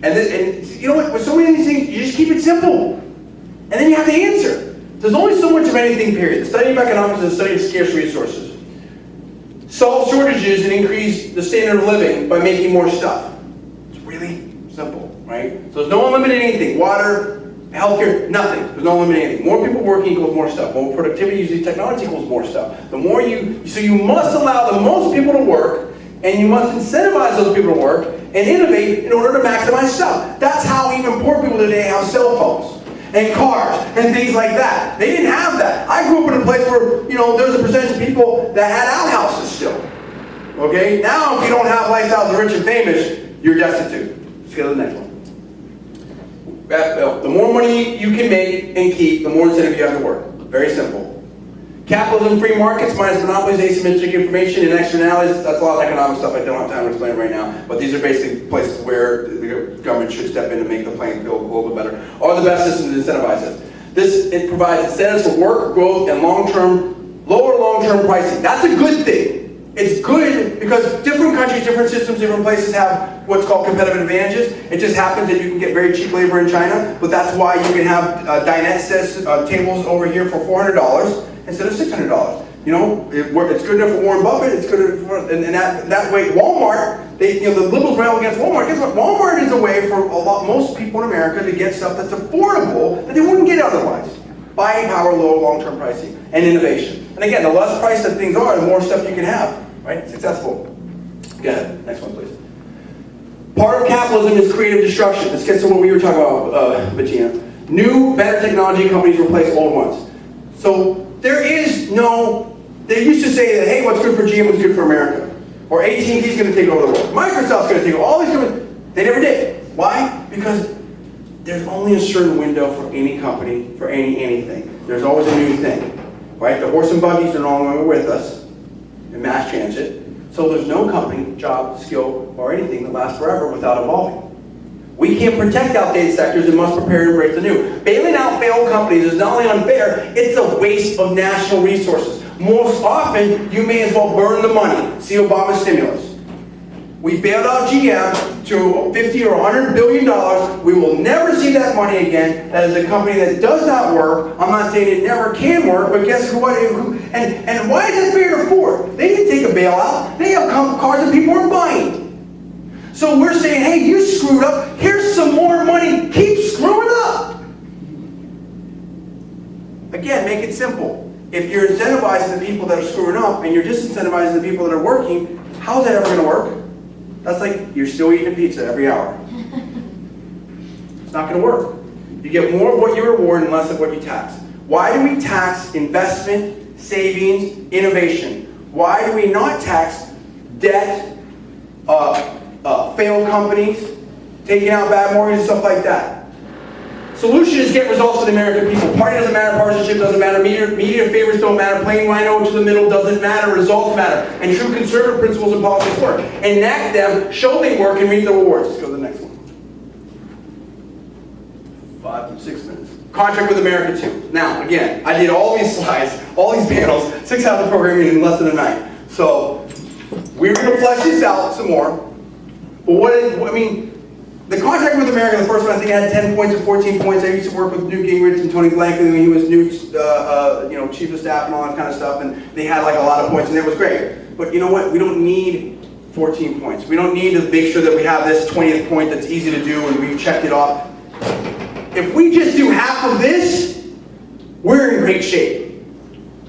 And you know what? With so many of these things, you just keep it simple. And then you have the answer. There's only so much of anything, period. The study of economics is a study of scarce resources. Solve shortages and increase the standard of living by making more stuff. It's really simple, right? So there's no unlimited anything. Water, healthcare, nothing. There's no unlimited anything. More people working equals more stuff. More productivity using technology equals more stuff. So you must allow the most people to work, and you must incentivize those people to work and innovate in order to maximize stuff. That's how even poor people today have cell phones and cars and things like that. They didn't have that. I grew up in a place where, there was a percentage of people that had outhouses still. Okay? Now, if you don't have lifestyles of rich and famous, you're destitute. Let's go to the next one. The more money you can make and keep, the more incentive you have to work. Very simple. Capitalism, free markets, minus monopolies, asymmetric information, and externalities. That's a lot of economic stuff I don't have time to explain right now. But these are basically places where the government should step in to make the playing field a little bit better. Are the best systems to incentivize this. It provides incentives for work, growth, and lower long-term pricing. That's a good thing. It's good because different countries, different systems, different places have what's called competitive advantages. It just happens that you can get very cheap labor in China, but that's why you can have dinette tables over here for $400 instead of $600. It's good enough for Warren Buffett. It's good enough for, and that way, Walmart. The liberals rail against Walmart. Guess what? Walmart is a way for most people in America to get stuff that's affordable that they wouldn't get otherwise. Buying power, lower long-term pricing, and innovation. And again, the less price that things are, the more stuff you can have. Right? Successful. Go ahead. Next one, please. Part of capitalism is creative destruction. This gets to what we were talking about, Bettina. New, better technology companies replace old ones. So they used to say that, hey, what's good for GM was good for America. Or AT&T's going to take over the world. Microsoft's going to take over. All these companies, they never did. Why? Because there's only a certain window for any company, for anything. There's always a new thing. Right? The horse and buggies are no longer with us. And mass transit. So there's no company, job, skill, or anything that lasts forever without evolving. We can't protect outdated sectors and must prepare to embrace the new. Bailing out failed companies is not only unfair, it's a waste of national resources. Most often, you may as well burn the money. See Obama's stimulus. We bailed out GM to $50 or $100 billion. We will never see that money again. That is a company that does not work. I'm not saying it never can work, but guess what? And why is it fair to Ford? They didn't take a bailout. They have cars that people are buying. So we're saying, hey, you screwed up. Here's some more money. Keep screwing up. Again, make it simple. If you're incentivizing the people that are screwing up and you're disincentivizing the people that are working, how's that ever going to work? That's like you're still eating pizza every hour. It's not going to work. You get more of what you reward and less of what you tax. Why do we tax investment, savings, innovation? Why do we not tax debt, failed companies, taking out bad mortgages, stuff like that? Solution is get results for the American people. Party doesn't matter, partisanship doesn't matter, media favorites don't matter, plain rhino to the middle doesn't matter, results matter. And true conservative principles and policies work. Enact them, show they work, and reap the rewards. Let's go to the next one. 5 to 6 minutes. Contract with America 2. Now, again, I did all these slides, all these panels, 6 hours of programming in less than a night. So, we're going to flesh this out some more. But the contract with America, the first one, I think I had 10 points or 14 points. I used to work with Newt Gingrich and Tony Blankley when he was Newt's chief of staff and all that kind of stuff, and they had like a lot of points, and it was great. But you know what? We don't need 14 points. We don't need to make sure that we have this 20th point that's easy to do and we've checked it off. If we just do half of this, we're in great shape.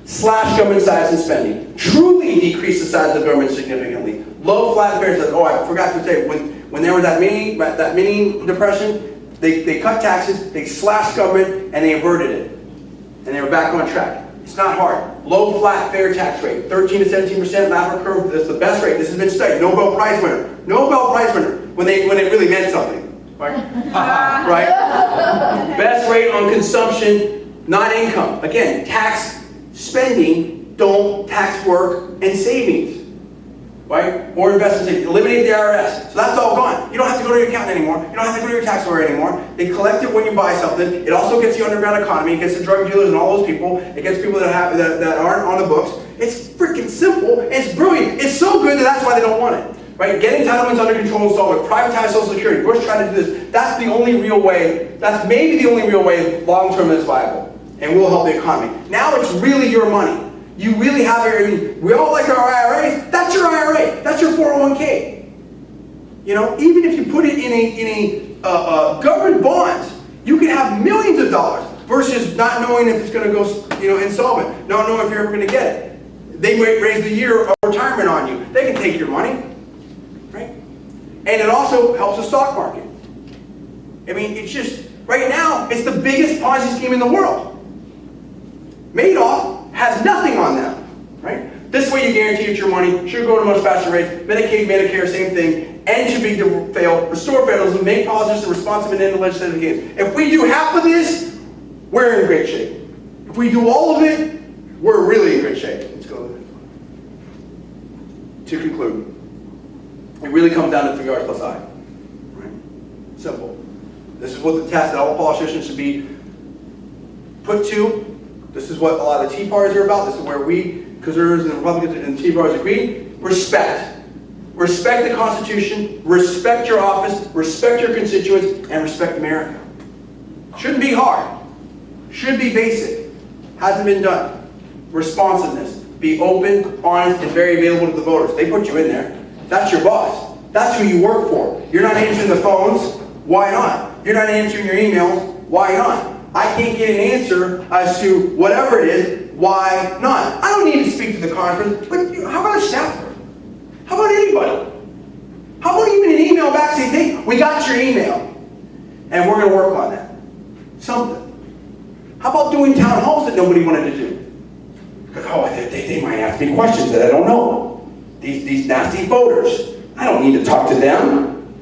Slash government size and spending. Truly decrease the size of the government significantly. Low flat fares. Oh, I forgot to say, when there was that mini depression, they cut taxes, they slashed government, and they averted it. And they were back on track. It's not hard. Low flat fare tax rate, 13 to 17%, Laffer curve. That's the best rate. This has been studied. Nobel Prize winner. Nobel Prize winner. When it really meant something. Right? Right? Best rate on consumption, not income. Again, tax spending, don't tax work and savings. Right? More investments. Eliminate the IRS. So that's all gone. You don't have to go to your accountant anymore. You don't have to go to your tax lawyer anymore. They collect it when you buy something. It also gets the underground economy. It gets the drug dealers and all those people. It gets people that aren't on the books. It's freaking simple. It's brilliant. It's so good that that's why they don't want it. right? Get entitlements under control and solve it. Privatize Social Security. Bush tried to do this. That's the only real way, that's maybe the only real way long-term that's viable. And will help the economy. Now it's really your money. You really have your, I mean, we all like our IRAs. That's your IRA. That's your 401k. You know, even if you put it in a government bonds, you can have millions of dollars versus not knowing if it's going to go, you know, insolvent, not knowing if you're ever going to get it. They raise the year of retirement on you. They can take your money, right? And it also helps the stock market. I mean, it's just, right now, it's the biggest Ponzi scheme in the world. Madoff has nothing on them, right? This way you guarantee it's your money, should go at a much faster rate. Medicaid, Medicare, same thing. End should be to fail. Restore federalism, make politics responsive and end the legislative games. If we do half of this, we're in great shape. If we do all of it, we're really in great shape. Let's go. To conclude, it really comes down to 3Rs plus I. Right? Simple. This is what the test that all politicians should be put to. This is what a lot of the Tea Parties are about. This is where we, conservatives and Republicans and Tea Parties agree. Respect. Respect the Constitution, respect your office, respect your constituents, and respect America. Shouldn't be hard. Should be basic. Hasn't been done. Responsiveness. Be open, honest, and very available to the voters. They put you in there. That's your boss. That's who you work for. You're not answering the phones. Why not? You're not answering your emails. Why not? I can't get an answer as to whatever it is. Why not? I don't need to speak to the conference, but how about a staffer? How about anybody? How about even an email back saying, hey, we got your email, and we're going to work on that. Something. How about doing town halls that nobody wanted to do? Oh, they might ask me questions that I don't know. These nasty voters. I don't need to talk to them.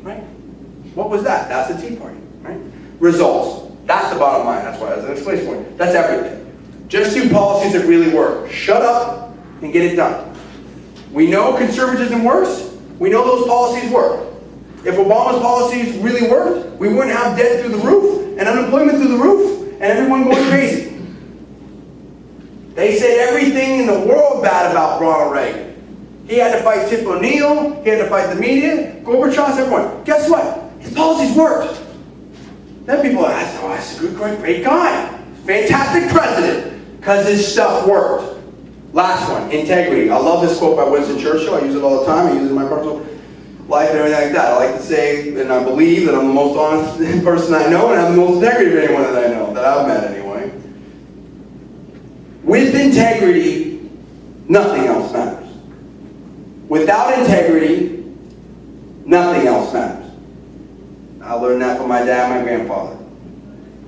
Right? What was that? That's the Tea Party. Right? Results. That's the bottom line. That's why that's an exclamation point. That's everything. Just do policies that really work. Shut up and get it done. We know conservatism works. We know those policies work. If Obama's policies really worked, we wouldn't have debt through the roof and unemployment through the roof and everyone going crazy. They said everything in the world bad about Ronald Reagan. He had to fight Tip O'Neill. He had to fight the media. Gorbachev, everyone. Guess what? His policies worked. Then people ask, oh, that's a good, great guy. Fantastic president. Because his stuff worked. Last one, integrity. I love this quote by Winston Churchill. I use it all the time. I use it in my personal life and everything like that. I like to say, and I believe that I'm the most honest person I know, and I have the most integrity of anyone that I know, that I've met anyway. With integrity, nothing else matters. Without integrity, nothing else matters. I learned that from my dad and my grandfather.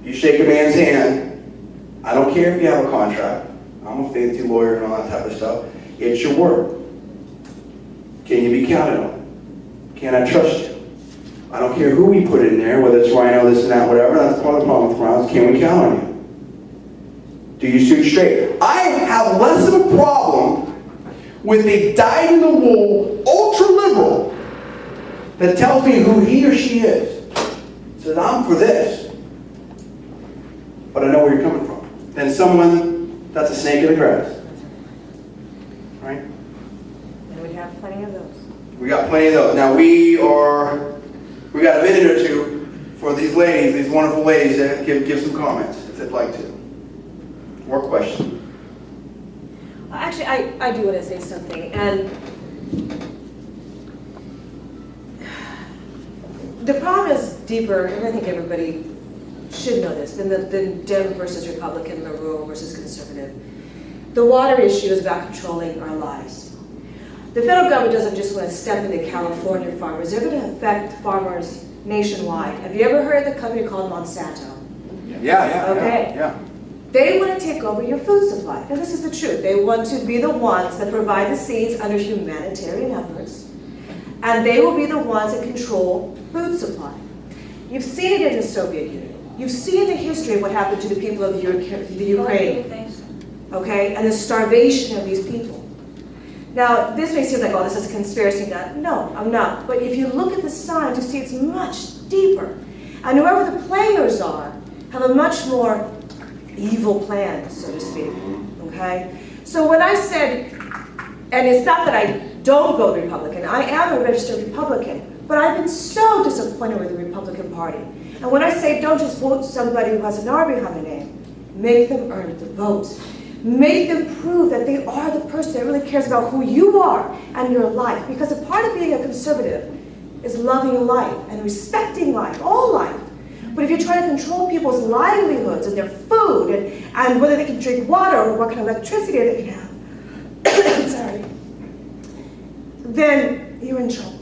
You shake a man's hand, I don't care if you have a contract. I'm a fancy lawyer and all that type of stuff. It's your word. Can you be counted on? Can I trust you? I don't care who we put in there, whether it's Rhino, this and that, whatever. That's part of the problem with Rhinos. Can we count on you? Do you shoot straight? I have less of a problem with a dyed-in-the-wool ultra-liberal that tells me who he or she is. Says, I'm for this. But I know where you're coming from. Then someone that's a snake in the grass. Right? And we have plenty of those. We got plenty of those. Now we got a minute or two for these ladies, these wonderful ladies, to give some comments, if they'd like to. Or questions. Actually, I do want to say something. And the problem is deeper, and I think everybody should know this, than Dem versus Republican, the rural versus conservative. The water issue is about controlling our lives. The federal government doesn't just want to step into California farmers. They're going to affect farmers nationwide. Have you ever heard of the company called Monsanto? Yeah. Okay. Yeah. They want to take over your food supply. And this is the truth. They want to be the ones that provide the seeds under humanitarian efforts. And they will be the ones that control food supply. You've seen it in the Soviet Union. You've seen the history of what happened to the people of the Ukraine, okay, and the starvation of these people. Now, this may seem like, oh, this is a conspiracy. No, I'm not. But if you look at the signs, you see it's much deeper. And whoever the players are have a much more evil plan, so to speak, okay? So when I said, and it's not that I don't vote Republican. I am a registered Republican, but I've been so disappointed with the Republican Party. And when I say don't just vote somebody who has an R behind their name, make them earn the vote. Make them prove that they are the person that really cares about who you are and your life. Because a part of being a conservative is loving life and respecting life, all life. But if you're trying to control people's livelihoods and their food and whether they can drink water or what kind of electricity they can have, sorry, then you're in trouble.